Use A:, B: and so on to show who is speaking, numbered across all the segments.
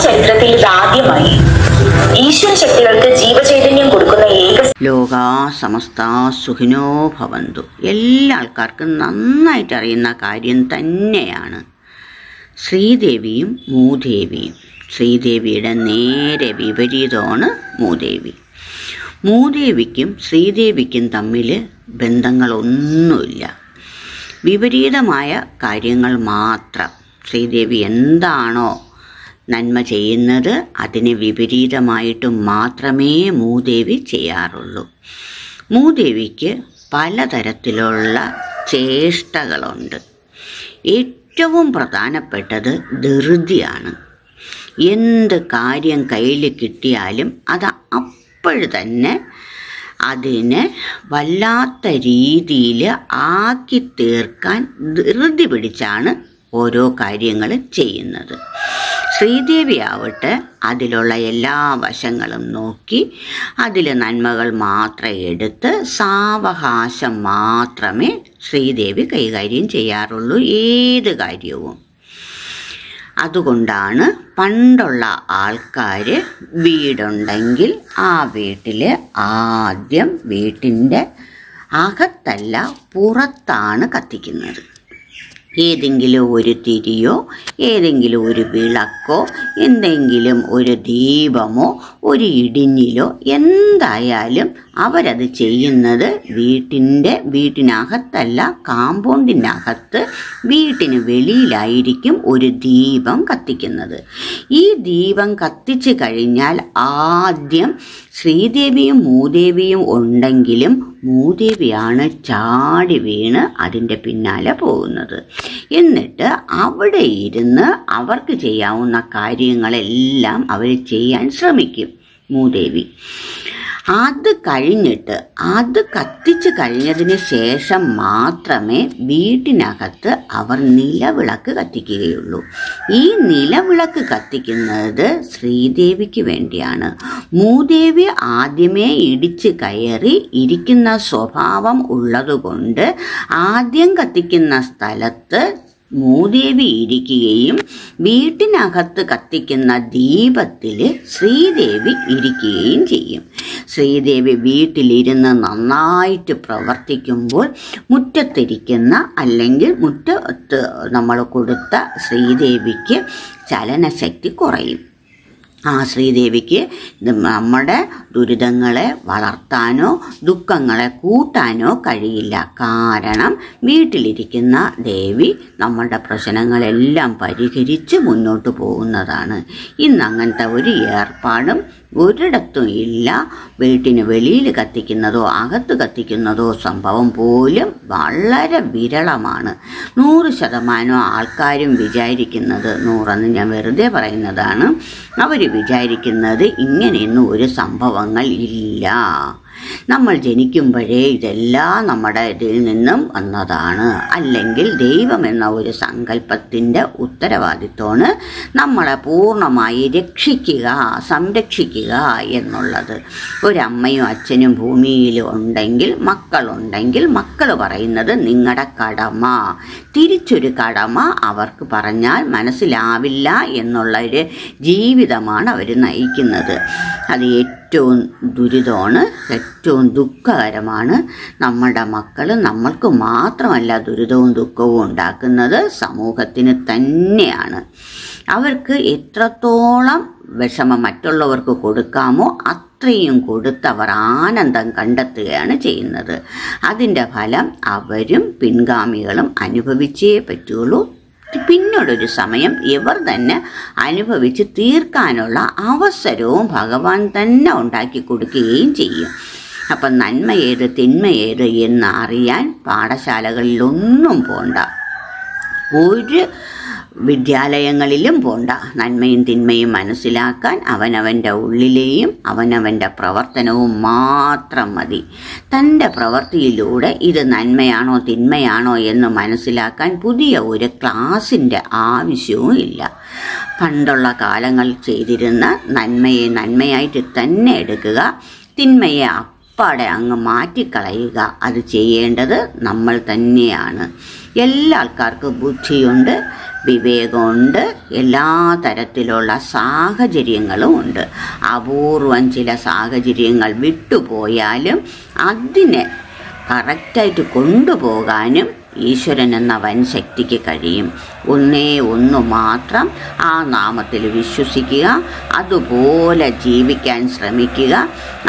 A: ചരിത്രത്തിൽ ഇതാദ്യമായി ഈശ്വര ശക്തികൾക്ക് ജീവചൈതന്യം കൊടുക്കുന്ന
B: ലോകാ സമസ്ത സുഖിനോ ഭവന്തു. എല്ലാ ആൾക്കാർക്കും നന്നായിട്ട് അറിയുന്ന കാര്യം തന്നെയാണ് ശ്രീദേവിയും മൂദേവിയും. ശ്രീദേവിയുടെ നേരെ വിപരീതമാണ് മൂദേവി. മൂദേവിക്കും ശ്രീദേവിക്കും തമ്മിൽ ബന്ധങ്ങളൊന്നുമില്ല, വിപരീതമായ കാര്യങ്ങൾ മാത്രം. ശ്രീദേവി എന്താണോ നന്മ ചെയ്യുന്നത് അതിന് വിപരീതമായിട്ട് മാത്രമേ മൂദേവി ചെയ്യാറുള്ളൂ. മൂദേവിക്ക് പലതരത്തിലുള്ള ചേഷ്ടകളുണ്ട്. ഏറ്റവും പ്രധാനപ്പെട്ടത് ധൃതിയാണ്. എന്ത് കാര്യം കയ്യിൽ കിട്ടിയാലും അത് അപ്പോഴ് തന്നെ അതിനെ വല്ലാത്ത രീതിയിൽ ആക്കി തീർക്കാൻ ധൃതി പിടിച്ചാണ് ഓരോ കാര്യങ്ങൾ ചെയ്യുന്നത്. ശ്രീദേവി ആവട്ടെ അതിലുള്ള എല്ലാ വശങ്ങളും നോക്കി അതിൽ നന്മകൾ മാത്രം എടുത്ത് സാവകാശം മാത്രമേ ശ്രീദേവി കൈകാര്യം ചെയ്യാറുള്ളൂ ഏത് കാര്യവും. അതുകൊണ്ടാണ് പണ്ടുള്ള ആൾക്കാർ വീടുണ്ടെങ്കിൽ ആ വീട്ടിൽ ആദ്യം വീട്ടിൻ്റെ അകത്തല്ല പുറത്താണ് കത്തിക്കുന്നത്. ഏതെങ്കിലും ഒരു തിരിയോ ഏതെങ്കിലും ഒരു വിളക്കോ എന്തെങ്കിലും ഒരു ദീപമോ ഒരു ഇടിഞ്ഞിലോ എന്തായാലും അവരത് ചെയ്യുന്നത് വീട്ടിനകത്തല്ല, കാമ്പൗണ്ടിനകത്ത് വീട്ടിന് വെളിയിലായിരിക്കും ഒരു ദീപം കത്തിക്കുന്നത്. ഈ ദീപം കത്തിച്ചു കഴിഞ്ഞാൽ ആദ്യം ശ്രീദേവിയും മൂദേവിയും ഉണ്ടെങ്കിലും മൂദേവിയാണ് ചാടി വീണ് അതിൻ്റെ പിന്നാലെ പോകുന്നത്. എന്നിട്ട് അവിടെ ഇരുന്ന് അവർക്ക് ചെയ്യാവുന്ന കാര്യങ്ങളെല്ലാം അവർ ചെയ്യാൻ ശ്രമിക്കും മൂദേവി. അത് കഴിഞ്ഞിട്ട് അത് കത്തിച്ച് കഴിഞ്ഞതിന് ശേഷം മാത്രമേ വീട്ടിനകത്ത് അവർ നിലവിളക്ക് കത്തിക്കുകയുള്ളൂ. ഈ നിലവിളക്ക് കത്തിക്കുന്നത് ശ്രീദേവിക്ക് വേണ്ടിയാണ്. മൂദേവി ആദ്യമേ ഇടിച്ച് കയറി ഇരിക്കുന്ന സ്വഭാവം ഉള്ളതുകൊണ്ട് ആദ്യം കത്തിക്കുന്ന സ്ഥലത്ത് മൂദേവി ഇരിക്കുകയും വീട്ടിനകത്ത് കത്തിക്കുന്ന ദീപത്തിൽ ശ്രീദേവി ഇരിക്കുകയും ചെയ്യും. ശ്രീദേവി വീട്ടിലിരുന്ന് നന്നായിട്ട് പ്രവർത്തിക്കുമ്പോൾ മുറ്റത്തിരിക്കുന്ന അല്ലെങ്കിൽ മുറ്റത്ത് നമ്മൾ കൊടുത്ത ശ്രീദേവിക്ക് ചലനശക്തി കുറയും. ആ ശ്രീദേവിക്ക് നമ്മുടെ ദുരിതങ്ങളെ വളർത്താനോ ദുഃഖങ്ങളെ കൂട്ടാനോ കഴിയില്ല. കാരണം വീട്ടിലിരിക്കുന്ന ദേവി നമ്മളുടെ പ്രശ്നങ്ങളെല്ലാം പരിഹരിച്ച് മുന്നോട്ട് പോകുന്നതാണ്. ഇന്ന് അങ്ങനത്തെ ഒരു ഏർപ്പാടും ഒരിടത്തും ഇല്ല. വീട്ടിന് വെളിയിൽ കത്തിക്കുന്നതോ അകത്ത് കത്തിക്കുന്നതോ സംഭവം പോലും വളരെ വിരളമാണ്. 100% ആൾക്കാരും വിചാരിക്കുന്നത്, 100 ഞാൻ വെറുതെ പറയുന്നതാണ്, അവർ വിചാരിക്കുന്നത് ഇങ്ങനെയൊന്നും ഒരു സംഭവങ്ങൾ ഇല്ല. നമ്മൾ ജനിക്കുമ്പോഴേ ഇതെല്ലാം നമ്മുടെ ഇതിൽ നിന്നും വന്നതാണ്. അല്ലെങ്കിൽ ദൈവം എന്ന ഒരു സങ്കല്പത്തിൻ്റെ ഉത്തരവാദിത്വമാണ് നമ്മളെ പൂർണ്ണമായി രക്ഷിക്കുക, സംരക്ഷിക്കുക എന്നുള്ളത്. ഒരമ്മയും അച്ഛനും ഭൂമിയിൽ ഉണ്ടെങ്കിൽ മക്കളുണ്ടെങ്കിൽ മക്കൾ പറയുന്നത് നിങ്ങളുടെ കടമ. തിരിച്ചൊരു കടമ അവർക്ക് പറഞ്ഞാൽ മനസ്സിലാവില്ല എന്നുള്ളൊരു ജീവിതമാണ് അവർ നയിക്കുന്നത്. അത് ഏറ്റവും ദുരിതമാണ്, ഏറ്റവും ദുഃഖകരമാണ്. നമ്മുടെ മക്കൾ നമ്മൾക്ക് മാത്രമല്ല ദുരിതവും ദുഃഖവും ഉണ്ടാക്കുന്നത് സമൂഹത്തിന് തന്നെയാണ്. അവർക്ക് എത്രത്തോളം വിഷമം മറ്റുള്ളവർക്ക് കൊടുക്കാമോ അത്രയും കൊടുത്ത് അവർ ആനന്ദം കണ്ടെത്തുകയാണ് ചെയ്യുന്നത്. അതിൻ്റെ ഫലം അവരും പിൻഗാമികളും അനുഭവിച്ചേ പറ്റുള്ളൂ. പിന്നീടൊരു സമയം ഇവർ തന്നെ അനുഭവിച്ച് തീർക്കാനുള്ള അവസരവും ഭഗവാൻ തന്നെ ഉണ്ടാക്കി കൊടുക്കുകയും ചെയ്യും. അപ്പം നന്മ ഏത് തിന്മ ഏത് എന്ന് അറിയാൻ പാഠശാലകളിലൊന്നും പോണ്ട, ഒരു വിദ്യാലയങ്ങളിലും പോണ്ട. നന്മയും തിന്മയും മനസ്സിലാക്കാൻ അവനവൻ്റെ ഉള്ളിലെയും അവനവൻ്റെ പ്രവർത്തനവും മാത്രം മതി. തൻ്റെ പ്രവൃത്തിയിലൂടെ ഇത് നന്മയാണോ തിന്മയാണോ എന്ന് മനസ്സിലാക്കാൻ പുതിയ ഒരു ക്ലാസിൻ്റെ ആവശ്യവും ഇല്ല. പണ്ടുള്ള കാലങ്ങൾ ചെയ്തിരുന്ന നന്മയെ നന്മയായിട്ട് തന്നെ എടുക്കുക, തിന്മയെ അപ്പാടെ അങ്ങ് മാറ്റിക്കളയുക. അത് ചെയ്യേണ്ടത് നമ്മൾ തന്നെയാണ്. എല്ലാ ആൾക്കാർക്കും ബുദ്ധിയുണ്ട്, വിവേകമുണ്ട്, എല്ലാ തരത്തിലുള്ള സാഹചര്യങ്ങളും ഉണ്ട്. അപൂർവം ചില സാഹചര്യങ്ങൾ വിട്ടുപോയാലും അതിനെ കറക്റ്റായിട്ട് കൊണ്ടുപോകാനും ഈശ്വരൻ എന്ന വൻ ശക്തിക്ക് കഴിയും. ഒന്നു മാത്രം ആ നാമത്തിൽ വിശ്വസിക്കുക, അതുപോലെ ജീവിക്കാൻ ശ്രമിക്കുക,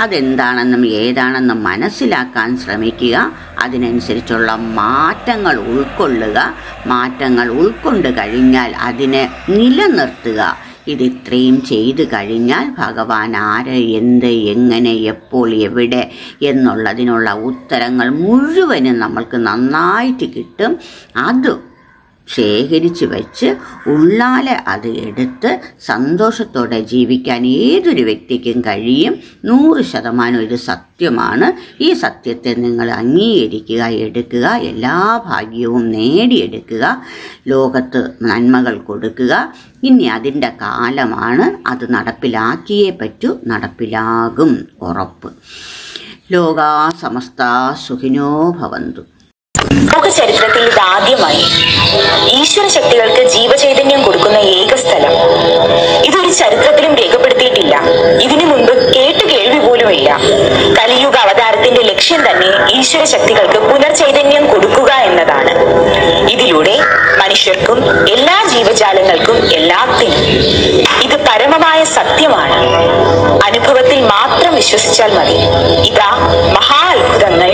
B: അതെന്താണെന്നും ഏതാണെന്നും മനസ്സിലാക്കാൻ ശ്രമിക്കുക, അതിനനുസരിച്ചുള്ള മാറ്റങ്ങൾ ഉൾക്കൊള്ളുക. മാറ്റങ്ങൾ ഉൾക്കൊണ്ട് കഴിഞ്ഞാൽ അതിനെ നിലനിർത്തുക. ഇതിത്രയും ചെയ്തു കഴിഞ്ഞാൽ ഭഗവാൻ ആര്, എന്ത്, എങ്ങനെ, എപ്പോൾ, എവിടെ എന്നുള്ളതിനുള്ള ഉത്തരങ്ങൾ മുഴുവനും നമ്മൾക്ക് നന്നായിട്ട് കിട്ടും. അത് ശേഖരിച്ച് വെച്ച് ഉള്ളാലെ അത് എടുത്ത് സന്തോഷത്തോടെ ജീവിക്കാൻ ഏതൊരു വ്യക്തിക്കും കഴിയും. 100% ഇത് സത്യമാണ്. ഈ സത്യത്തെ നിങ്ങൾ അംഗീകരിക്കുക, എടുക്കുക, എല്ലാ ഭാഗ്യവും നേടിയെടുക്കുക, ലോകത്ത് നന്മകൾ കൊടുക്കുക. ഇനി അതിൻ്റെ കാലമാണ്. അത് നടപ്പിലാക്കിയേ പറ്റൂ, നടപ്പിലാകും, ഉറപ്പ്. ലോകാ സമസ്താ സുഖിനോ ഭവന്തു.
A: ലോക ചരിത്രത്തിൽ ഇതാദ്യമായി ഈശ്വര ശക്തികൾക്ക് ജീവചൈതന്യം കൊടുക്കുന്ന ഏക സ്ഥലം. ഇതൊരു ചരിത്രത്തിലും രേഖപ്പെടുത്തിയിട്ടില്ല. ഇതിനു മുൻപ് കേട്ടു കേൾവി പോലുമില്ല. കലിയുഗ അവതാരത്തിന്റെ ലക്ഷ്യം തന്നെ ഈശ്വര ശക്തികൾക്ക് പുനർചൈതന്യം കൊടുക്കുക എന്നതാണ്. ഇതിലൂടെ മനുഷ്യർക്കും എല്ലാ ജീവജാലങ്ങൾക്കും എല്ലാത്തിനും ഇത് പരമമായ സത്യമാണ്. അനുഭവത്തിൽ മാത്രം വിശ്വസിച്ചാൽ മതി. ഇതാ മഹാ അത്ഭുതങ്ങൾ